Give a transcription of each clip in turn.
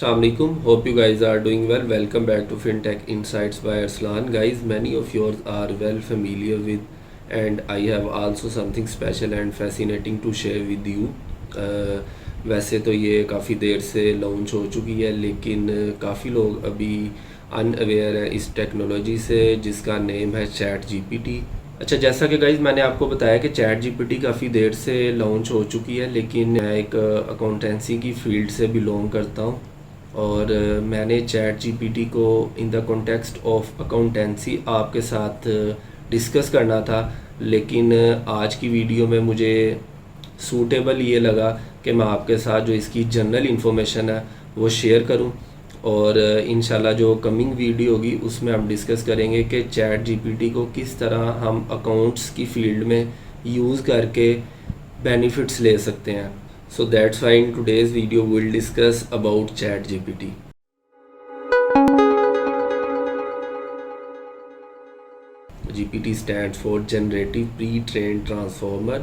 Assalamualaikum. Hope you guys are doing well. Welcome back to FinTech Insights by Arslan. Guys, many of yours are well familiar with, and I have also something special and fascinating to share with you. वैसे तो ये काफ़ी देर से launch हो चुकी है, लेकिन काफ़ी लोग अभी अनअवेयर हैं इस टेक्नोलॉजी से, जिसका नेम है चैट जीपीटी। अच्छा, जैसा कि गाइज मैंने आपको बताया कि चैट जीपीटी काफ़ी देर से लॉन्च हो चुकी है, लेकिन मैं एक अकाउंटेंसी की फील्ड से बिलोंग करता हूँ और मैंने चैट जीपीटी को in the context of accountancy आपके साथ डिस्कस करना था। लेकिन आज की वीडियो में मुझे सूटेबल ये लगा कि मैं आपके साथ जो इसकी जनरल इन्फॉर्मेशन है वो शेयर करूं, और इंशाल्लाह जो कमिंग वीडियो होगी उसमें हम डिस्कस करेंगे कि चैट जीपीटी को किस तरह हम अकाउंट्स की फील्ड में यूज़ करके बेनिफिट्स ले सकते हैं। So that's why in today's video will discuss about chat GPT. GPT stands for Generative Pre-trained Transformer,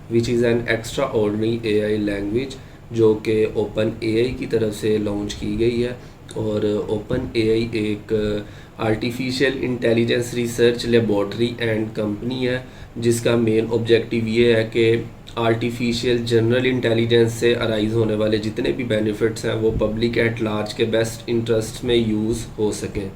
which is an extraordinary AI language जो कि ओपन AI की तरफ से लॉन्च की गई है। और ओपन AI एक artificial intelligence research laboratory and company है, जिसका मेन ऑब्जेक्टिव ये है कि आर्टिफिशियल जनरल इंटेलिजेंस से अराइज होने वाले जितने भी बेनिफिट्स हैं वो पब्लिक एट लार्ज के बेस्ट इंटरेस्ट में यूज़ हो सकें।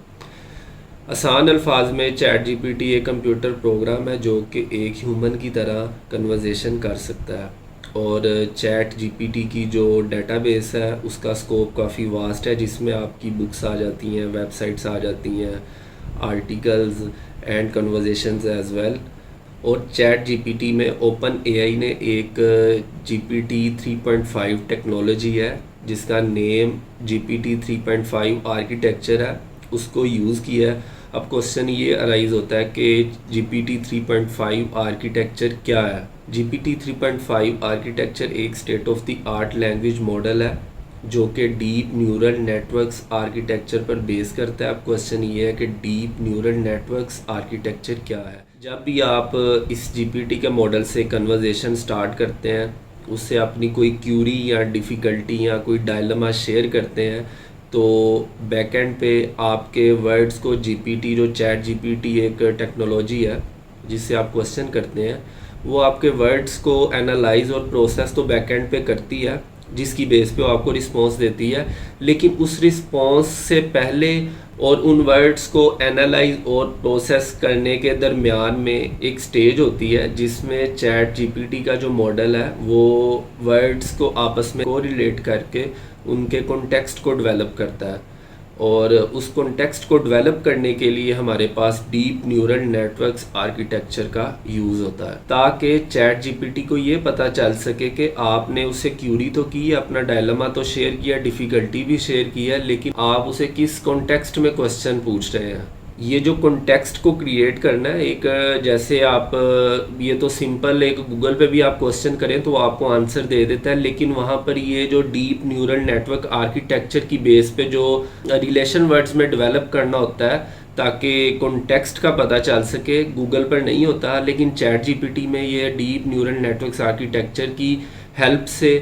आसान अल्फाज में चैट जीपीटी एक कंप्यूटर प्रोग्राम है जो कि एक ह्यूमन की तरह कन्वर्सेशन कर सकता है। और चैट जीपीटी की जो डेटाबेस है उसका स्कोप काफ़ी वास्ट है, जिसमें आपकी बुक्स आ जाती हैं, वेबसाइट्स आ जाती हैं, articles and conversations as well. और चैट जीपीटी में ओपन एआई ने एक जीपीटी 3.5 टेक्नोलॉजी है जिसका नेम जीपीटी 3.5 आर्किटेक्चर है, उसको यूज़ किया है। अब क्वेश्चन ये अराइज होता है कि जीपीटी 3.5 आर्किटेक्चर क्या है। जीपीटी 3.5 आर्किटेक्चर एक state of the art language model है जो कि डीप न्यूरल नेटवर्क्स आर्किटेक्चर पर बेस करता है। अब क्वेश्चन ये है कि डीप न्यूरल नेटवर्क्स आर्किटेक्चर क्या है। जब भी आप इस जीपीटी के मॉडल से कन्वर्सेशन स्टार्ट करते हैं, उससे अपनी कोई क्यूरी या डिफ़िकल्टी या कोई डायलेमा शेयर करते हैं, तो बैकएंड पे आपके वर्ड्स को जीपीटी, जो चैट जीपीटी एक टेक्नोलॉजी है जिससे आप क्वेश्चन करते हैं, वो आपके वर्ड्स को एनालाइज और प्रोसेस तो बैकएंड पे करती है, जिसकी बेस पे वो आपको रिस्पांस देती है। लेकिन उस रिस्पांस से पहले और उन वर्ड्स को एनालाइज और प्रोसेस करने के दरमियान में एक स्टेज होती है जिसमें चैट जीपीटी का जो मॉडल है वो वर्ड्स को आपस में कोरिलेट करके उनके कॉन्टेक्स्ट को डेवलप करता है। और उस कॉन्टेक्स्ट को डेवलप करने के लिए हमारे पास डीप न्यूरल नेटवर्क्स आर्किटेक्चर का यूज़ होता है, ताकि चैट जीपीटी को ये पता चल सके कि आपने उसे क्यूरी तो की है, अपना डायलेमा तो शेयर किया, डिफ़िकल्टी भी शेयर की है, लेकिन आप उसे किस कॉन्टेक्स्ट में क्वेश्चन पूछ रहे हैं। ये जो कॉन्टेक्स्ट को क्रिएट करना है, एक जैसे आप ये तो सिंपल एक गूगल पे भी आप क्वेश्चन करें तो आपको आंसर दे देता है, लेकिन वहाँ पर ये जो डीप न्यूरल नेटवर्क आर्किटेक्चर की बेस पे जो रिलेशन वर्ड्स में डेवलप करना होता है ताकि कॉन्टेक्स्ट का पता चल सके, गूगल पर नहीं होता। लेकिन चैट जीपीटी में ये डीप न्यूरल नेटवर्क्स आर्किटेक्चर की हेल्प से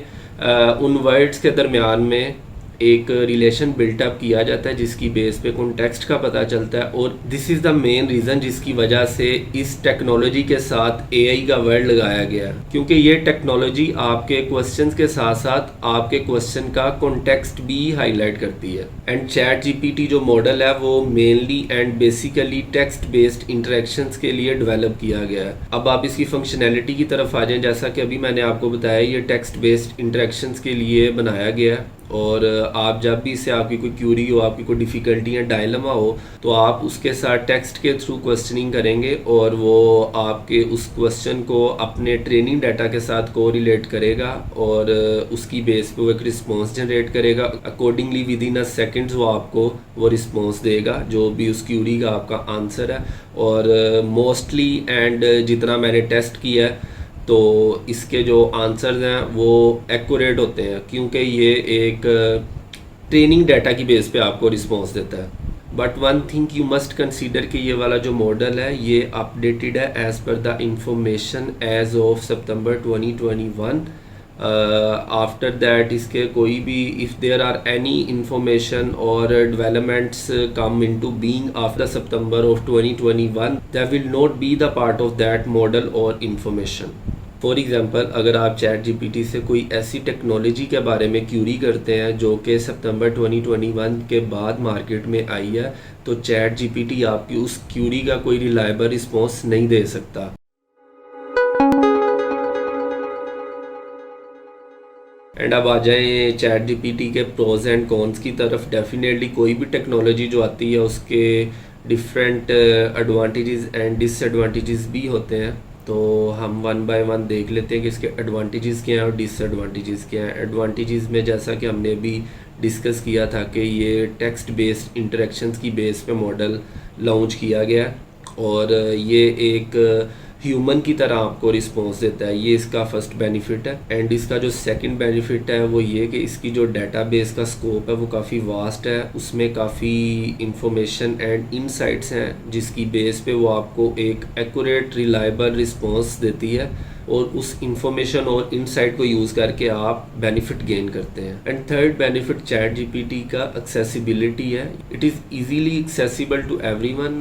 उन वर्ड्स के दरमियान में एक रिलेशन बिल्टअप किया जाता है, जिसकी बेस पे कॉन्टेक्स्ट का पता चलता है। और this is the main reason जिसकी वजह से इस टेक्नोलॉजी के साथ एआई का वर्ड लगाया गया है, क्योंकि ये टेक्नोलॉजी आपके क्वेश्चंस के साथ साथ आपके क्वेश्चन का कॉन्टेक्स्ट भी हाईलाइट करती है। एंड चैट जीपीटी जो मॉडल है वो mainly and basically text based interactions के लिए डेवलप किया गया है। अब आप इसकी फंक्शनैलिटी की तरफ आ जाएं, जैसा कि अभी मैंने आपको बताया ये टेक्स्ट बेस्ड इंटरेक्शंस के लिए बनाया गया है। और आप जब भी इससे आपकी कोई क्यूरी हो, आपकी कोई डिफ़िकल्टी या डायलेमा हो, तो आप उसके साथ टेक्स्ट के थ्रू क्वेश्चनिंग करेंगे और वो आपके उस क्वेश्चन को अपने ट्रेनिंग डाटा के साथ कोरिलेट करेगा और उसकी बेस पे वो एक रिस्पांस जनरेट करेगा। Accordingly with in a seconds वो आपको वो रिस्पांस देगा जो भी उस क्यूरी का आपका आंसर है। और मोस्टली एंड जितना मैंने टेस्ट किया है तो इसके जो आंसर्स हैं वो एक्यूरेट होते हैं, क्योंकि ये एक ट्रेनिंग डाटा की बेस पे आपको रिस्पांस देता है। But one thing you must consider कि ये वाला जो मॉडल है ये अपडेटेड है as per the information as of September 2021 after that इसके कोई भी if there are any information और developments come into being after September of 2021 that will not be the part of that model और information. For example अगर आप chat GPT से कोई ऐसी टेक्नोलॉजी के बारे में क्यूरी करते हैं जो कि सितंबर 2021 के बाद मार्केट में आई है, तो चैट जीपीटी आपकी उस क्यूरी का कोई रिलायबल रिस्पॉन्स नहीं दे सकता। एंड अब आ जाए चैट जीपीटी के प्रोज एंड कॉन्स की तरफ। डेफिनेटली कोई भी टेक्नोलॉजी जो आती है उसके डिफरेंट एडवांटेजेस एंड डिसएडवांटेजेस भी होते हैं, तो हम वन बाय वन देख लेते हैं कि इसके एडवांटेजेस क्या हैं और डिसएडवांटेजेस क्या हैं। एडवांटेजेस में जैसा कि हमने भी डिस्कस किया था कि ये टेक्स्ट बेस्ड इंटरेक्शंस की बेस पे मॉडल लॉन्च किया गया है और ये एक ह्यूमन की तरह आपको रिस्पॉन्स देता है, ये इसका फर्स्ट बेनिफिट है। एंड इसका जो सेकंड बेनिफिट है वो ये कि इसकी जो डेटाबेस का स्कोप है वो काफ़ी वास्ट है, उसमें काफ़ी इंफॉर्मेशन एंड इनसाइट्स हैं जिसकी बेस पे वो आपको एक एक्यूरेट रिलायबल रिस्पॉन्स देती है और उस इंफॉर्मेशन और इनसाइट को यूज़ करके आप बेनिफिट गेन करते हैं। And third benefit ChatGPT का एक्सेसिबिलिटी है, it is easily accessible to everyone.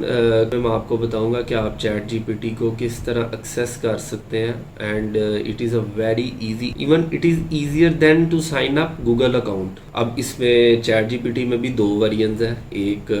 मैं आपको बताऊंगा कि आप चैट जीपीटी को किस तरह एक्सेस कर सकते हैं and it is a very easy, even it is easier than to sign up Google account. अब इसमें चैट जीपीटी में भी दो वेरिएंट्स हैं, एक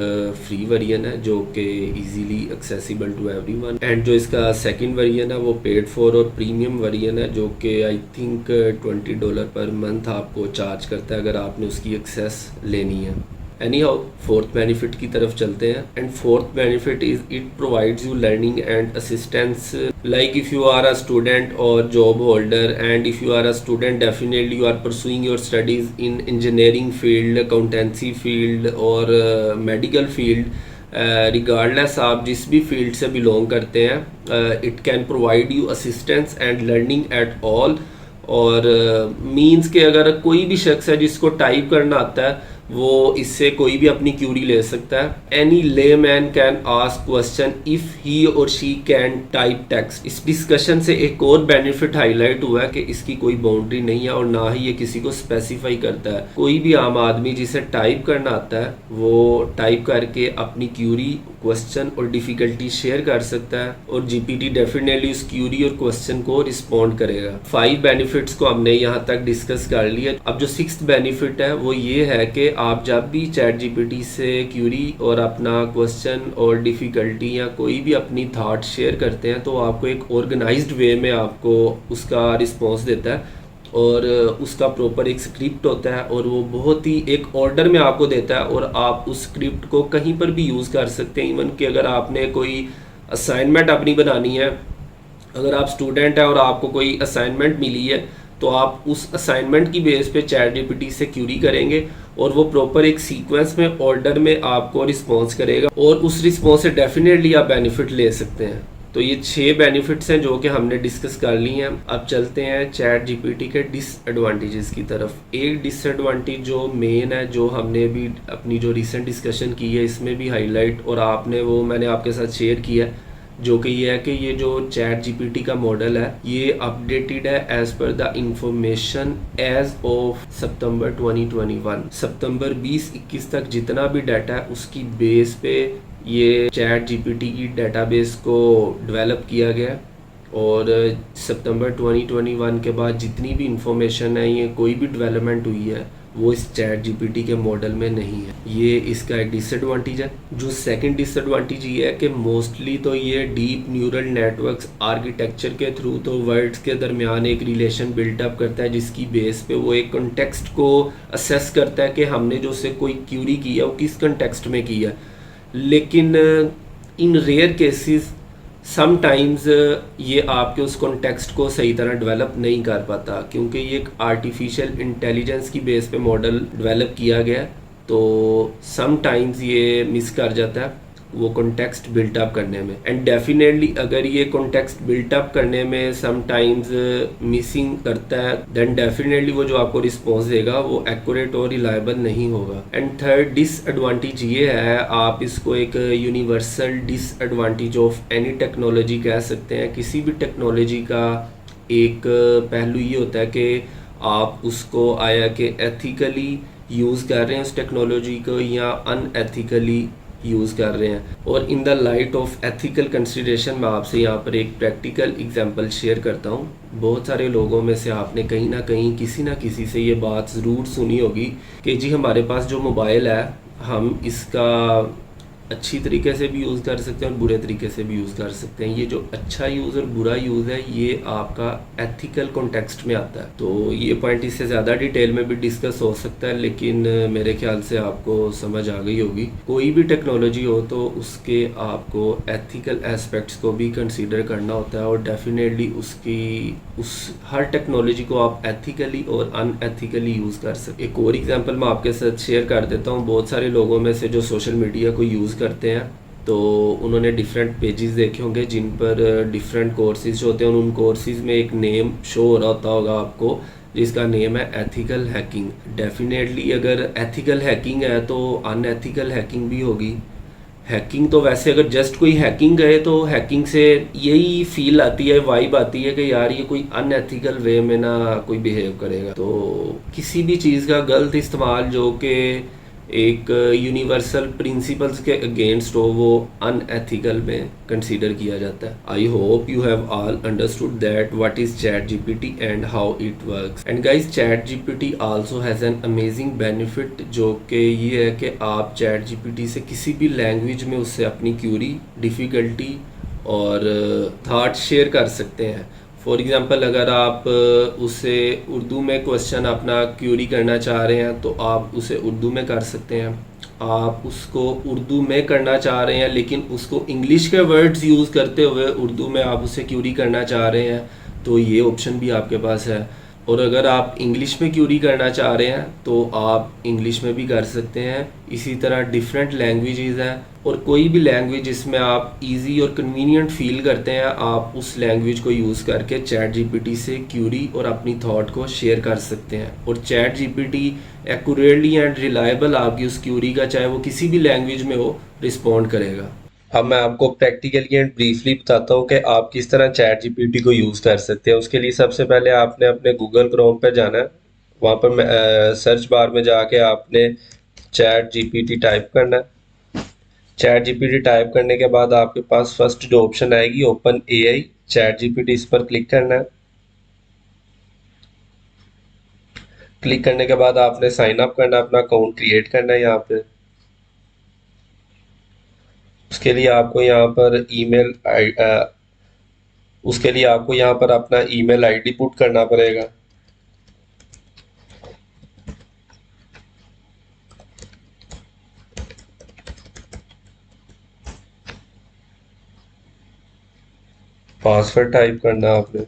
फ्री वेरिएंट है जो कि easily accessible to everyone and जो इसका सेकंड वेरिएंट है वो पेड फॉर और प्रीमियम वेरिएंट है जो कि आई थिंक $20 पर मंथ आपको चार्ज करता है अगर आपने उसकी एक्सेस लेनी है। एनी हाउ फोर्थ बेनिफिट की तरफ चलते हैं and fourth benefit is it provides you learning and assistance. Like if you are a student और job holder and if you are a student definitely you are pursuing your studies in engineering field, accountancy field और medical field, regardless आप जिस भी field से belong करते हैं, it can provide you assistance and learning at all. और means के अगर कोई भी शख्स है जिसको टाइप करना आता है वो इससे कोई भी अपनी क्यूरी ले सकता है। एनी ले man can ask question if he और शी कैन टाइप टेक्स्ट। इस डिस्कशन से एक और बेनिफिट हाईलाइट हुआ है कि इसकी कोई बाउंड्री नहीं है और ना ही ये किसी को स्पेसिफाई करता है। कोई भी आम आदमी जिसे टाइप करना आता है वो टाइप करके अपनी क्यूरी, क्वेश्चन और डिफिकल्टी शेयर कर सकता है और जीपीटी डेफिनेटली उस क्यूरी और क्वेश्चन को रिस्पॉन्ड करेगा। 5 बेनिफिट्स को हमने यहाँ तक डिस्कस कर लिया। अब जो 6th बेनिफिट है वो ये है कि आप जब भी चैट जीपीटी से क्यूरी और अपना क्वेश्चन और डिफ़िकल्टी या कोई भी अपनी थाट शेयर करते हैं तो आपको एक ऑर्गेनाइज्ड वे में आपको उसका रिस्पॉन्स देता है और उसका प्रॉपर एक स्क्रिप्ट होता है और वो बहुत ही एक ऑर्डर में आपको देता है और आप उस स्क्रिप्ट को कहीं पर भी यूज़ कर सकते हैं। इवन कि अगर आपने कोई असाइनमेंट अपनी बनानी है, अगर आप स्टूडेंट हैं और आपको कोई असाइनमेंट मिली है तो आप उस असाइनमेंट की बेस पे चैट जीपीटी से क्यूरी करेंगे और वो प्रॉपर एक सीक्वेंस में, ऑर्डर में आपको रिस्पॉन्स करेगा और उस रिस्पॉन्स से डेफिनेटली आप बेनिफिट ले सकते हैं। तो ये 6 बेनिफिट्स हैं जो कि हमने डिस्कस कर ली हैं। अब चलते हैं चैट जीपीटी के डिसएडवांटेजेस की तरफ। एक डिसएडवांटेज जो मेन है, जो हमने अभी अपनी जो रिसेंट डिस्कशन की है इसमें भी हाईलाइट और आपने वो मैंने आपके साथ शेयर किया, जो कि ये है कि ये जो चैट जीपीटी का मॉडल है ये अपडेटेड है as per the information as of September 2021। सितंबर 2021 तक जितना भी डाटा है उसकी बेस पे ये चैट जीपीटी की डेटाबेस को डेवलप किया गया और सितंबर 2021 के बाद जितनी भी इंफॉर्मेशन है, ये कोई भी डेवलपमेंट हुई है वो इस चैट जीपीटी के मॉडल में नहीं है। ये इसका एक डिसएडवांटेज है। जो सेकंड डिसएडवांटेज ये है कि मोस्टली तो ये डीप न्यूरल नेटवर्क्स आर्किटेक्चर के थ्रू तो वर्ड्स के दरमियान एक रिलेशन बिल्टअप करता है जिसकी बेस पे वो एक कॉन्टेक्स्ट को असेस करता है कि हमने जो उससे कोई क्यूरी की है वो किस कॉन्टेक्स्ट में की है। लेकिन इन रेयर केसेस समटाइम्स ये आपके उस कॉन्टेक्स्ट को सही तरह डेवलप नहीं कर पाता क्योंकि ये एक आर्टिफिशियल इंटेलिजेंस की बेस पे मॉडल डेवलप किया गया है, तो समटाइम्स ये मिस कर जाता है वो कॉन्टेक्स्ट बिल्टअप करने में। एंड डेफिनेटली अगर ये कॉन्टेक्स्ट बिल्टअप करने में समटाइम्स मिसिंग करता है देन डेफिनेटली वो जो आपको रिस्पॉन्स देगा वो एक्यूरेट और रिलायबल नहीं होगा। एंड थर्ड डिसएडवांटेज ये है, आप इसको एक universal disadvantage of any technology कह सकते हैं। किसी भी टेक्नोलॉजी का एक पहलू ये होता है कि आप उसको आया कि एथिकली यूज़ कर रहे हैं उस टेक्नोलॉजी को या अनएथिकली यूज़ कर रहे हैं। और in the light of ethical consideration मैं आपसे यहाँ पर एक प्रैक्टिकल एग्जांपल शेयर करता हूँ। बहुत सारे लोगों में से आपने कहीं ना कहीं किसी ना किसी से ये बात ज़रूर सुनी होगी कि जी हमारे पास जो मोबाइल है हम इसका अच्छी तरीके से भी यूज़ कर सकते हैं और बुरे तरीके से भी यूज़ कर सकते हैं। ये जो अच्छा यूज़ और बुरा यूज़ है ये आपका एथिकल कॉन्टेक्स्ट में आता है। तो ये पॉइंट इससे ज़्यादा डिटेल में भी डिस्कस हो सकता है, लेकिन मेरे ख्याल से आपको समझ आ गई होगी। कोई भी टेक्नोलॉजी हो तो उसके आपको एथिकल एस्पेक्ट्स को भी कंसीडर करना होता है और डेफिनेटली उस हर टेक्नोलॉजी को आप एथिकली और अनएथिकली यूज़ कर सकते। एक और एग्जांपल मैं आपके साथ शेयर कर देता हूँ। बहुत सारे लोगों में से जो सोशल मीडिया को यूज़ करते हैं तो उन्होंने डिफरेंट पेजेस देखे होंगे जिन पर डिफरेंट कोर्सेज होते हैं और उन कोर्सेज में एक नेम शो हो रहा होता होगा आपको जिसका नेम है एथिकल हैकिंग। डेफिनेटली अगर एथिकल हैकिंग है तो अनएथिकल हैकिंग भी होगी। हैकिंग तो वैसे अगर जस्ट कोई हैकिंग गए तो हैकिंग से यही फील आती है, वाइब आती है कि यार ये कोई अनएथिकल वे में ना कोई बिहेव करेगा। तो किसी भी चीज़ का गलत इस्तेमाल जो कि एक यूनिवर्सल प्रिंसिपल्स के अगेंस्ट हो वो अनएथिकल में कंसीडर किया जाता है। I hope you have all understood that what is chat GPT and how it works. And guys chat GPT also has an amazing benefit जो कि ये है कि आप चैट जीपीटी से किसी भी लैंग्वेज में उससे अपनी क्यूरी, डिफ़िकल्टी और थाट्स शेयर कर सकते हैं। फॉर एग्ज़ाम्पल अगर आप उसे उर्दू में क्वेश्चन अपना क्यूरी करना चाह रहे हैं तो आप उसे उर्दू में कर सकते हैं। आप उसको उर्दू में करना चाह रहे हैं लेकिन उसको इंग्लिश के वर्ड्स यूज़ करते हुए उर्दू में आप उसे क्यूरी करना चाह रहे हैं तो ये ऑप्शन भी आपके पास है। और अगर आप इंग्लिश में क्यूरी करना चाह रहे हैं तो आप इंग्लिश में भी कर सकते हैं। इसी तरह डिफरेंट लैंग्वेजेस हैं और कोई भी लैंग्वेज जिसमें आप इजी और कन्वीनियंट फील करते हैं आप उस लैंग्वेज को यूज़ करके चैट जीपीटी से क्यूरी और अपनी थॉट को शेयर कर सकते हैं। और chat GPT accurately and reliable आपकी उस क्यूरी का, चाहे वो किसी भी लैंग्वेज में हो, रिस्पॉन्ड करेगा। अब मैं आपको प्रैक्टिकली एंड ब्रीफली बताता हूँ कि आप किस तरह चैट जीपीटी को यूज़ कर सकते हैं। उसके लिए सबसे पहले आपने अपने गूगल क्रोम पे जाना है। वहाँ पर सर्च बार में जाके आपने चैट जीपीटी टाइप करना है। चैट जीपीटी टाइप करने के बाद आपके पास फर्स्ट जो ऑप्शन आएगी ओपन एआई चैट जीपीटी, इस पर क्लिक करना है। क्लिक करने के बाद आपने साइन अप करना है, अपना अकाउंट क्रिएट करना है यहाँ पे। उसके लिए आपको यहाँ पर उसके लिए आपको यहाँ पर अपना ईमेल आईडी पुट करना पड़ेगा। पासवर्ड टाइप करना है आपने।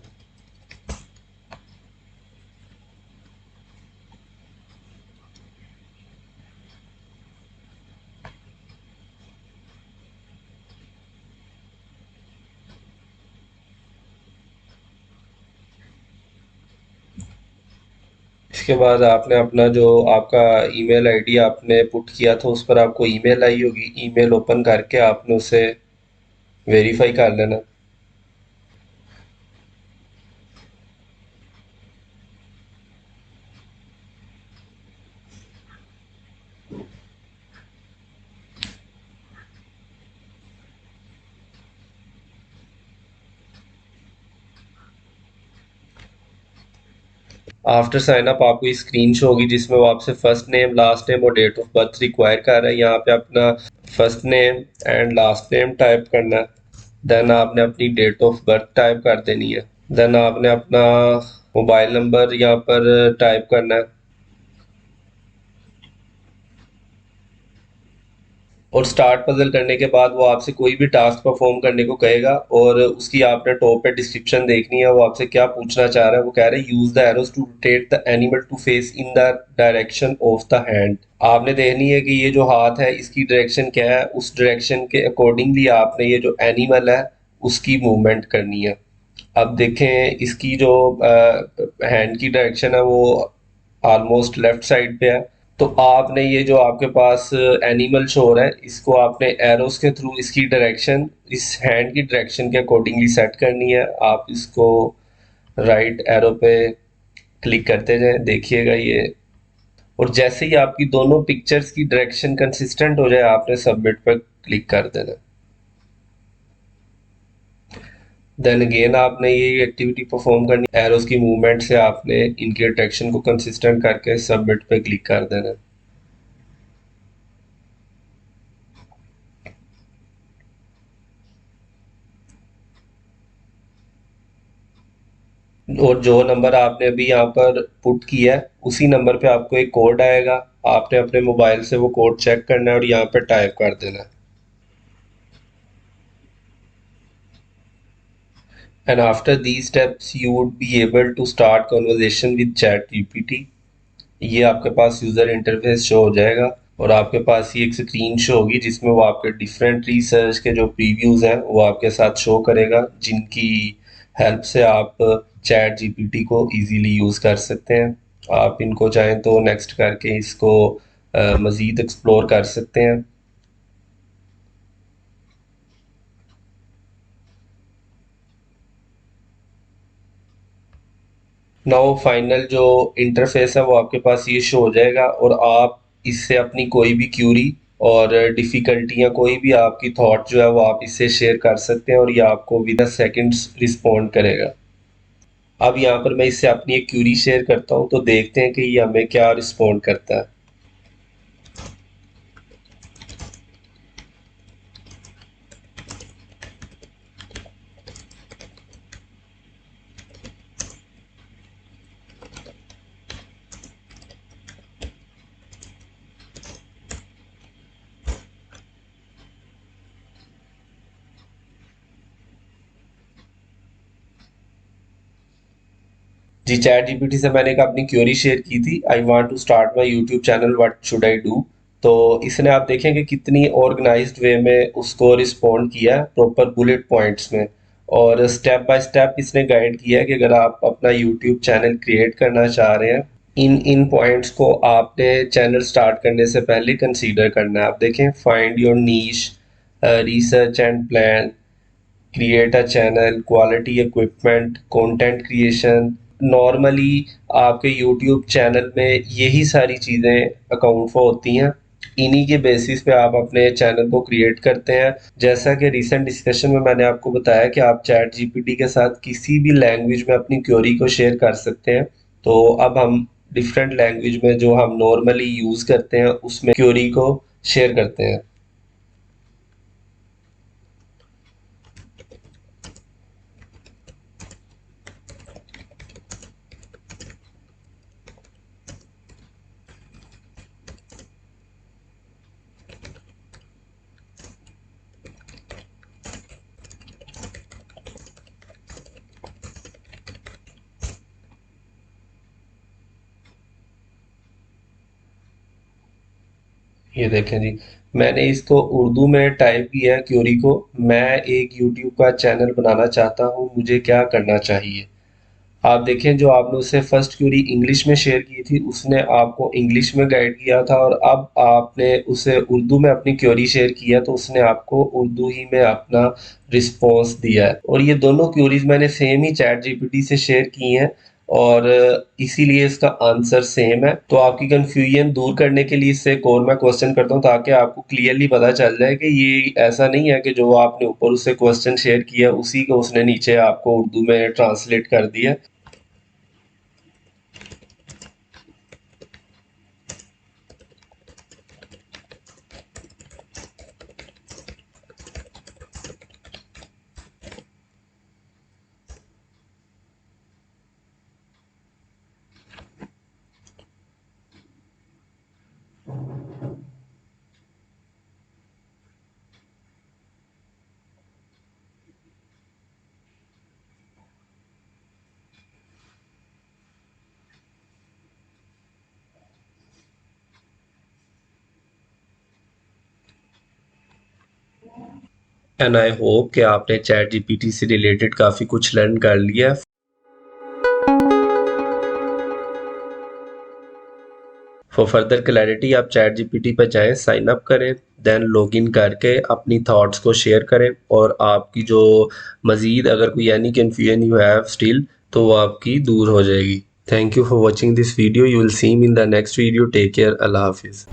इसके बाद आपने अपना जो आपका ईमेल आईडी आपने पुट किया था उस पर आपको ईमेल आई होगी। ईमेल ओपन करके आपने उसे वेरीफाई कर लेना। आफ्टर साइन अप आपको स्क्रीन शो होगी जिसमें वो आपसे फर्स्ट नेम, लास्ट नेम और डेट ऑफ बर्थ रिक्वायर कर रहा है। यहाँ पे अपना first name and last name type करना है। देन आपने अपनी डेट ऑफ बर्थ टाइप कर देनी है। देन आपने अपना मोबाइल नंबर यहाँ पर टाइप करना है और स्टार्ट पजल करने के बाद वो आपसे कोई भी टास्क परफॉर्म करने को कहेगा और उसकी आपने टॉप पे डिस्क्रिप्शन देखनी है। वो आपसे क्या पूछना चाह रहा है, वो कह रहे हैं use the arrows to rotate the animal to face in the direction of the hand. आपने देखनी है कि ये जो हाथ है इसकी डायरेक्शन क्या है, उस डायरेक्शन के अकॉर्डिंगली आपने ये जो एनिमल है उसकी मूवमेंट करनी है। अब देखें इसकी जो हैंड की डायरेक्शन है वो ऑलमोस्ट लेफ्ट साइड पे है। तो आपने ये जो आपके पास एनिमल शो हो रहा है इसको आपने एरोस के थ्रू इसकी डायरेक्शन इस हैंड की डायरेक्शन के अकॉर्डिंगली सेट करनी है। आप इसको राइट एरो पे क्लिक करते जाएं, देखिएगा ये। और जैसे ही आपकी दोनों पिक्चर्स की डायरेक्शन कंसिस्टेंट हो जाए, आपने सबमिट पर क्लिक कर देना। देन अगेन आपने ये एक्टिविटी परफॉर्म करनी, एरोस की मूवमेंट से आपने इनके डायरेक्शन को कंसिस्टेंट करके सबमिट पे क्लिक कर देना। और जो नंबर आपने अभी यहाँ पर पुट किया है, उसी नंबर पे आपको एक कोड आएगा। आपने अपने मोबाइल से वो कोड चेक करना है और यहाँ पे टाइप कर देना है। And after these steps, you would be able to start conversation with ChatGPT। ये आपके पास यूज़र इंटरफेस शो हो जाएगा और आपके पास ये एक स्क्रीन शो होगी जिसमें वो आपके डिफरेंट रिसर्च के जो प्रीव्यूज़ हैं वो आपके साथ शो करेगा, जिनकी हेल्प से आप चैट जीपीटी को इजीली यूज़ कर सकते हैं। आप इनको चाहें तो नेक्स्ट करके इसको मज़ीद एक्सप्लोर कर सकते हैं। नाउ फाइनल जो इंटरफेस है वो आपके पास ये शो हो जाएगा और आप इससे अपनी कोई भी क्यूरी और डिफ़िकल्टी या कोई भी आपकी थॉट जो है वो आप इससे शेयर कर सकते हैं और ये आपको विद इन सेकंड्स रिस्पॉन्ड करेगा। अब यहाँ पर मैं इससे अपनी एक क्यूरी शेयर करता हूँ, तो देखते हैं कि ये हमें क्या रिस्पॉन्ड करता है। जी, चैट जीपीटी से मैंने एक अपनी क्वेरी शेयर की थी, I want to start my YouTube channel, what should I do. तो इसने आप देखेंगे कितनी ऑर्गेनाइज्ड वे में उसको रिस्पॉन्ड किया है, प्रॉपर बुलेट पॉइंट्स में। और स्टेप बाय स्टेप इसने गाइड किया है कि अगर आप अपना यूट्यूब चैनल क्रिएट करना चाह रहे हैं, इन इन पॉइंट्स को आपने चैनल स्टार्ट करने से पहले कंसीडर करना है। आप देखें, find your niche, research and plan, create a channel, quality equipment, content creation. Normally आपके यूट्यूब चैनल में यही सारी चीज़ें अकाउंट फॉर होती हैं। इन्हीं के बेसिस पे आप अपने चैनल को क्रिएट करते हैं। जैसा कि रिसेंट डिस्कशन में मैंने आपको बताया कि आप चैट जीपीटी के साथ किसी भी लैंग्वेज में अपनी क्वेरी को शेयर कर सकते हैं। तो अब हम डिफरेंट लैंग्वेज में जो हम नॉर्मली यूज़ करते हैं उसमें क्वेरी को शेयर करते हैं। ये देखें जी, मैंने इसको उर्दू में टाइप किया है क्यूरी को। मैं एक यूट्यूब का चैनल बनाना चाहता हूँ, मुझे क्या करना चाहिए। आप देखें, जो आपने उससे फर्स्ट क्यूरी इंग्लिश में शेयर की थी उसने आपको इंग्लिश में गाइड किया था, और अब आपने उसे उर्दू में अपनी क्यूरी शेयर किया तो उसने आपको उर्दू ही में अपना रिस्पॉन्स दिया है। और ये दोनों क्यूरीज मैंने सेम ही चैट जीपीटी से शेयर की हैं और इसीलिए इसका आंसर सेम है। तो आपकी कंफ्यूजन दूर करने के लिए इससे एक और मैं क्वेश्चन करता हूँ ताकि आपको क्लियरली पता चल जाए कि ये ऐसा नहीं है कि जो आपने ऊपर उससे क्वेश्चन शेयर किया उसी को उसने नीचे आपको उर्दू में ट्रांसलेट कर दिया। एंड आई होप कि आपने चैट जीपीटी से रिलेटेड काफ़ी कुछ लर्न कर लिया है। फॉर फर्दर क्लैरिटी आप चैट जीपीटी पर जाएं, साइन अप करें, देन लॉगिन करके अपनी थॉट्स को शेयर करें और आपकी जो मज़ीद अगर कोई any confusion you have still, तो वो आपकी दूर हो जाएगी। Thank you for watching this video. You will see me in the next video. Take care. Allah Hafiz.